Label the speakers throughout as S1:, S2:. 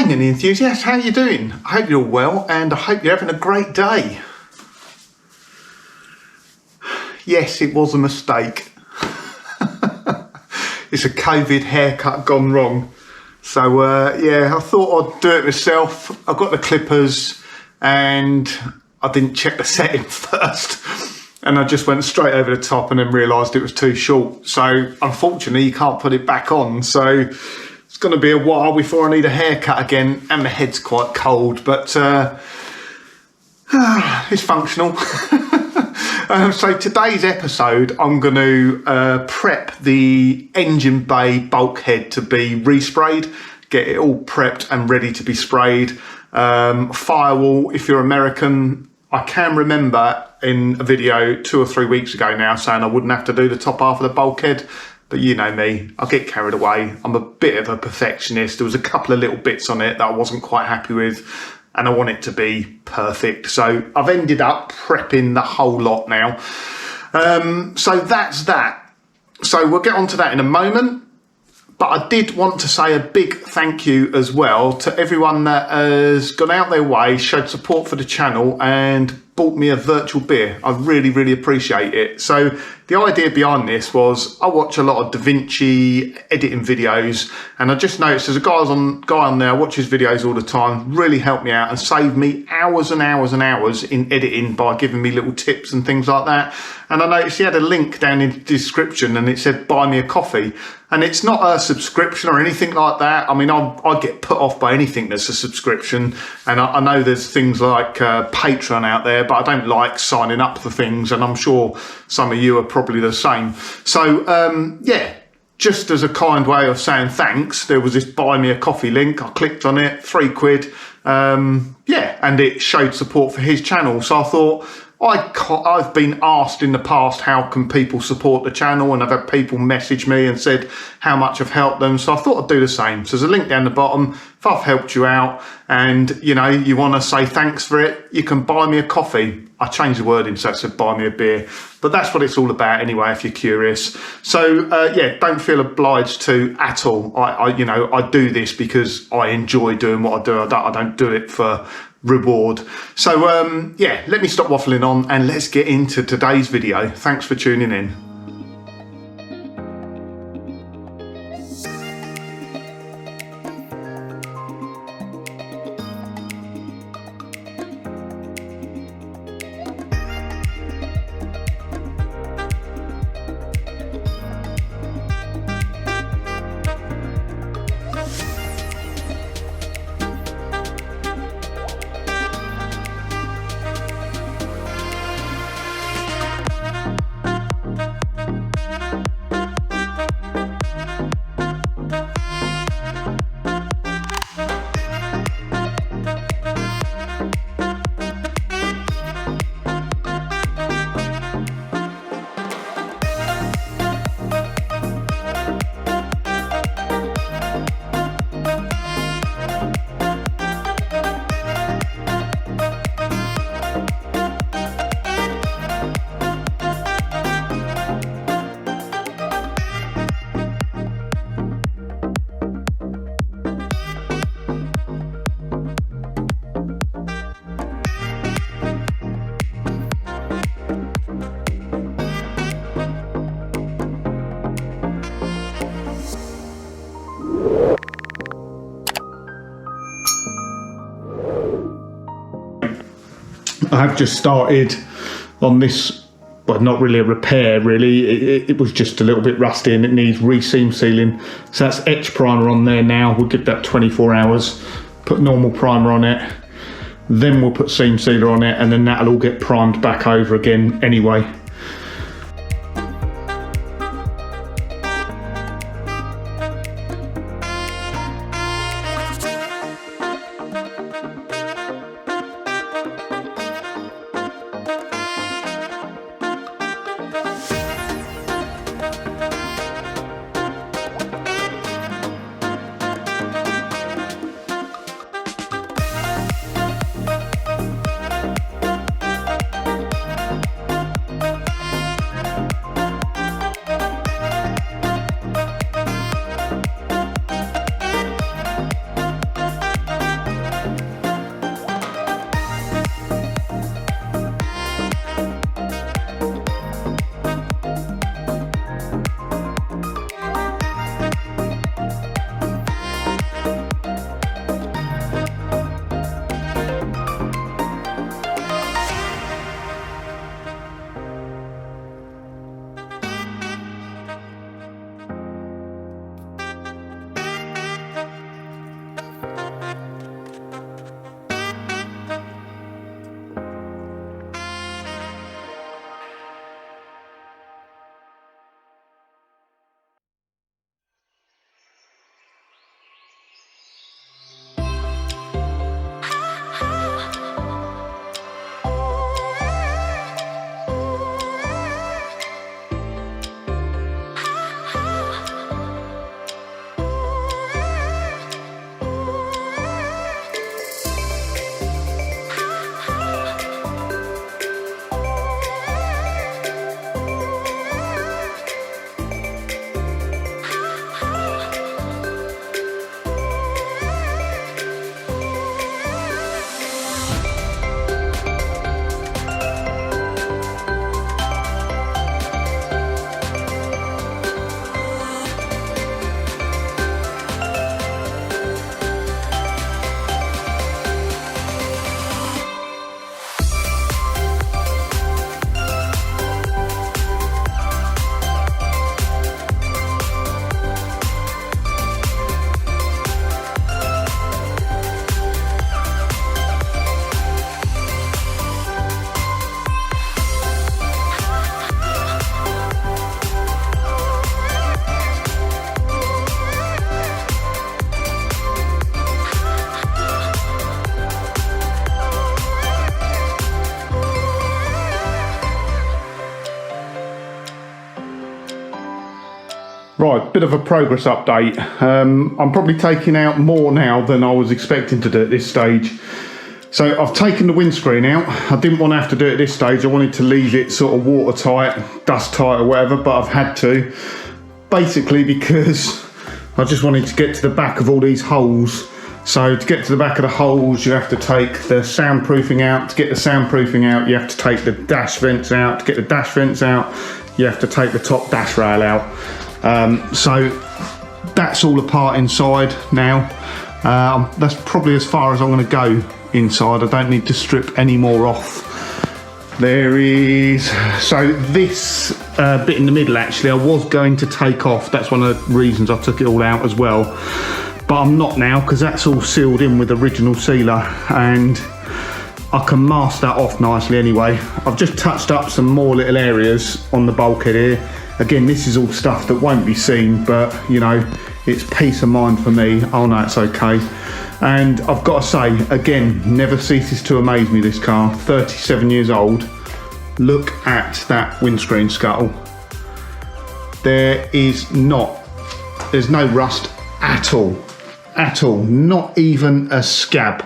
S1: Training enthusiasts, how you doing? I hope you're well and I hope you're having a great day. Yes, it was a mistake. It's a COVID haircut gone wrong. So yeah, I thought I'd do it myself. I've got the clippers and I didn't check the setting first. And I just went straight over the top and then realised it was too short. So unfortunately you can't put it back on. So it's going to be a while before I need a haircut again. And my head's quite cold, but it's functional. So today's episode, I'm going to prep the engine bay bulkhead to be resprayed, get it all prepped and ready to be sprayed. Firewall, if you're American, I can remember in a video 2 or 3 weeks ago now saying I wouldn't have to do the top half of the bulkhead, but you know me, I get carried away. I'm a bit of a perfectionist. There was a couple of little bits on it that I wasn't quite happy with, and I want it to be perfect. So I've ended up prepping the whole lot now. So that's that. So we'll get on to that in a moment. But I did want to say a big thank you as well to everyone that has gone out their way, showed support for the channel and bought me a virtual beer. I really, really appreciate it. So the idea behind this was I watch a lot of DaVinci editing videos and I just noticed there's a guy on there, I watch his videos all the time, really helped me out and saved me hours and hours and hours in editing by giving me little tips and things like that. And I noticed he had a link down in the description and it said buy me a coffee. And it's not a subscription or anything like that. I mean, I get put off by anything that's a subscription. And I know there's things like Patreon out there, but I don't like signing up for things. And I'm sure some of you are probably the same. So, yeah, just as a kind way of saying thanks, there was this buy me a coffee link. I clicked on it, £3. Yeah, and it showed support for his channel. So I thought, I've been asked in the past how can people support the channel, and I've had people message me and said how much I've helped them, so I thought I'd do the same. So there's a link down the bottom. If I've helped you out and you know you want to say thanks for it, you can buy me a coffee. I changed the wording so it said buy me a beer, but that's what it's all about anyway if you're curious. So yeah, don't feel obliged to at all. I do this because I enjoy doing what I do. I don't do it for reward. So yeah, let me stop waffling on and let's get into today's video. Thanks for tuning in. I have just started on this, well, not really a repair really, it was just a little bit rusty and it needs re-seam sealing. So that's etch primer on there now. We'll give that 24 hours, put normal primer on it, then we'll put seam sealer on it, and then that'll all get primed back over again anyway. Right, bit of a progress update. I'm probably taking out more now than I was expecting to do at this stage. So I've taken the windscreen out. I didn't want to have to do it at this stage. I wanted to leave it sort of watertight, dust tight or whatever, but I've had to. Basically because I just wanted to get to the back of all these holes. So to get to the back of the holes, you have to take the soundproofing out. To get the soundproofing out, you have to take the dash vents out. To get the dash vents out, you have to take the top dash rail out. So that's all apart inside now. That's probably as far as I'm going to go inside. I don't need to strip any more off. There is, so this bit in the middle actually I was going to take off. That's one of the reasons I took it all out as well, but I'm not now because that's all sealed in with original sealer and I can mask that off nicely anyway. I've just touched up some more little areas on the bulkhead here. Again, this is all stuff that won't be seen, but you know, it's peace of mind for me. Oh no, it's okay. And I've got to say, again, never ceases to amaze me, this car. 37 years old. Look at that windscreen scuttle. There's no rust at all. At all. Not even a scab.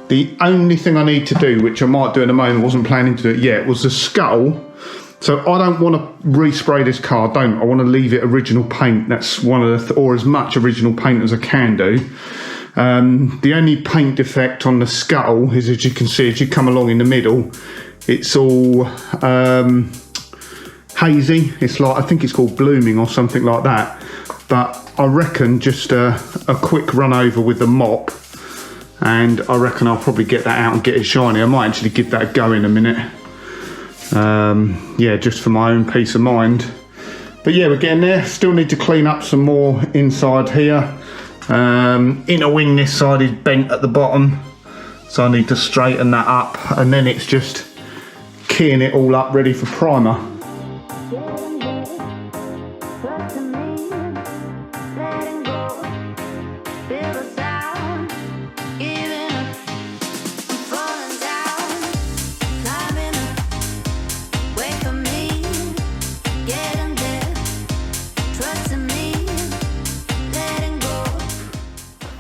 S1: The only thing I need to do, which I might do in a moment, wasn't planning to do it yet, was the scuttle. So I don't want to respray this car, I want to leave it original paint. That's one of the, or as much original paint as I can do. The only paint defect on the scuttle is, as you can see, as you come along in the middle, it's all hazy. It's like, I think it's called blooming or something like that. But I reckon just a quick run over with the mop, and I reckon I'll probably get that out and get it shiny. I might actually give that a go in a minute. Yeah, just for my own peace of mind. But yeah, we're getting there. Still need to clean up some more inside here. Inner wing this side is bent at the bottom, so I need to straighten that up, and then it's just keying it all up ready for primer.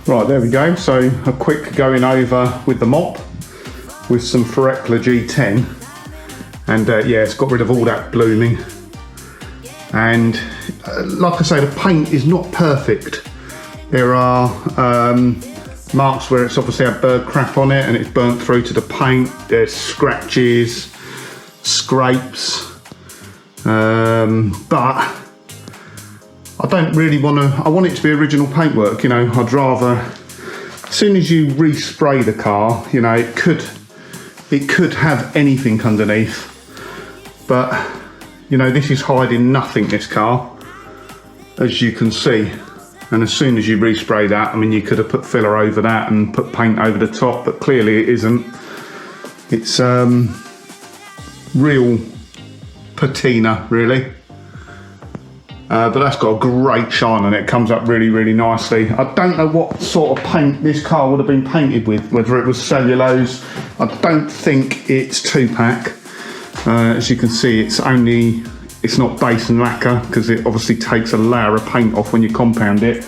S1: Right, there we go. So a quick going over with the mop with some Ferrecla G10, and yeah, it's got rid of all that blooming. And like I say, the paint is not perfect. There are marks where it's obviously had bird crap on it and it's burnt through to the paint. There's scratches, scrapes, but I don't really want to, I want it to be original paintwork, you know. I'd rather, as soon as you respray the car, you know, it could have anything underneath, but you know, this is hiding nothing, this car, as you can see. And as soon as you respray that, I mean, you could have put filler over that and put paint over the top, but clearly it isn't. It's real patina, really. But that's got a great shine on it. It comes up really, really nicely. I don't know what sort of paint this car would have been painted with, whether it was cellulose. I don't think it's 2-pack. As you can see, it's not base and lacquer, because it obviously takes a layer of paint off when you compound it.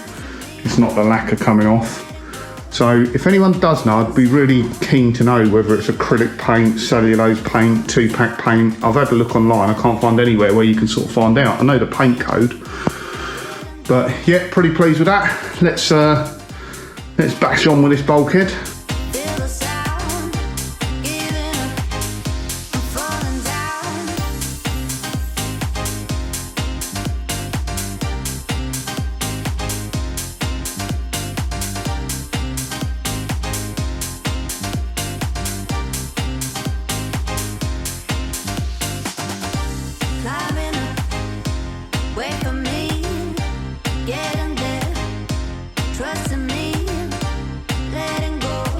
S1: It's not the lacquer coming off. So if anyone does know, I'd be really keen to know whether it's acrylic paint, cellulose paint, 2-pack paint. I've had a look online, I can't find anywhere where you can sort of find out. I know the paint code, but yeah, pretty pleased with that. Let's bash on with this bulkhead.
S2: Trust in me, letting go.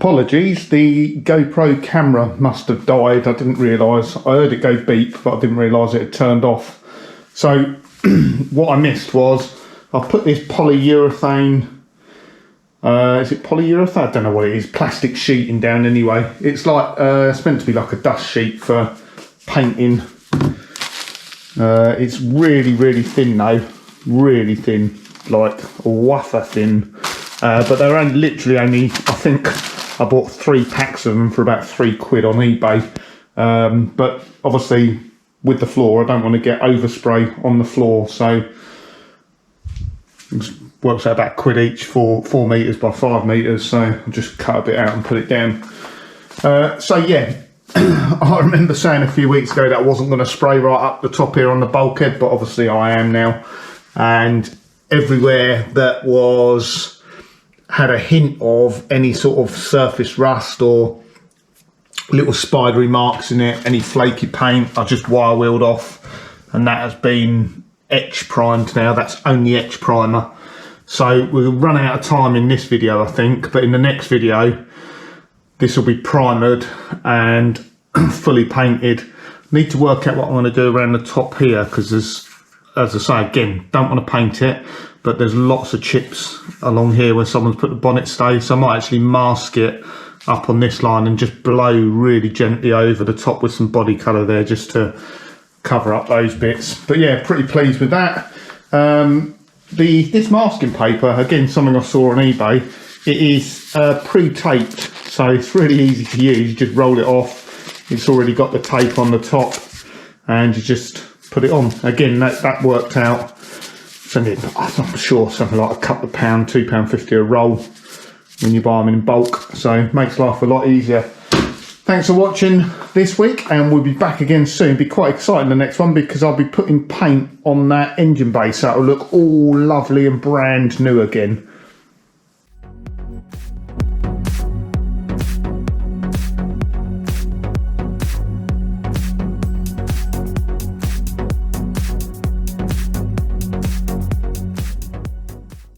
S1: apologies, the GoPro camera must have died. I didn't realise. I heard it go beep, but I didn't realise it had turned off. So what I missed was I put this polyurethane, is it polyurethane? I don't know what it is, plastic sheeting down anyway. It's like, it's meant to be like a dust sheet for painting. It's really, really thin though, really thin, like a wafer thin. But they're only, literally only, I think I bought 3 packs of them for about £3 on eBay. But obviously with the floor, I don't want to get overspray on the floor, so it works out about £1 each for 4 metres by 5 metres. So I'll just cut a bit out and put it down. So yeah, I remember saying a few weeks ago that I wasn't going to spray right up the top here on the bulkhead, but obviously I am now. And everywhere that had a hint of any sort of surface rust or little spidery marks in it, any flaky paint, I just wire wheeled off, and that has been etch primed now. That's only etch primer. So we'll run out of time in this video, I think, but in the next video this will be primered and fully painted. Need to work out what I'm going to do around the top here, because there's, as I say again, don't want to paint it, but there's lots of chips along here where someone's put the bonnet stay, so I might actually mask it up on this line and just blow really gently over the top with some body colour there, just to cover up those bits. But yeah, pretty pleased with that. This masking paper, again, something I saw on eBay, it is pre-taped, so it's really easy to use. You just roll it off, it's already got the tape on the top, and you just put it on. Again, that worked out. I'm sure something like a couple of pounds, £2.50 a roll when you buy them in bulk, so it makes life a lot easier. Thanks for watching this week, and we'll be back again soon. Be quite exciting the next one, because I'll be putting paint on that engine bay, so it'll look all lovely and brand new again.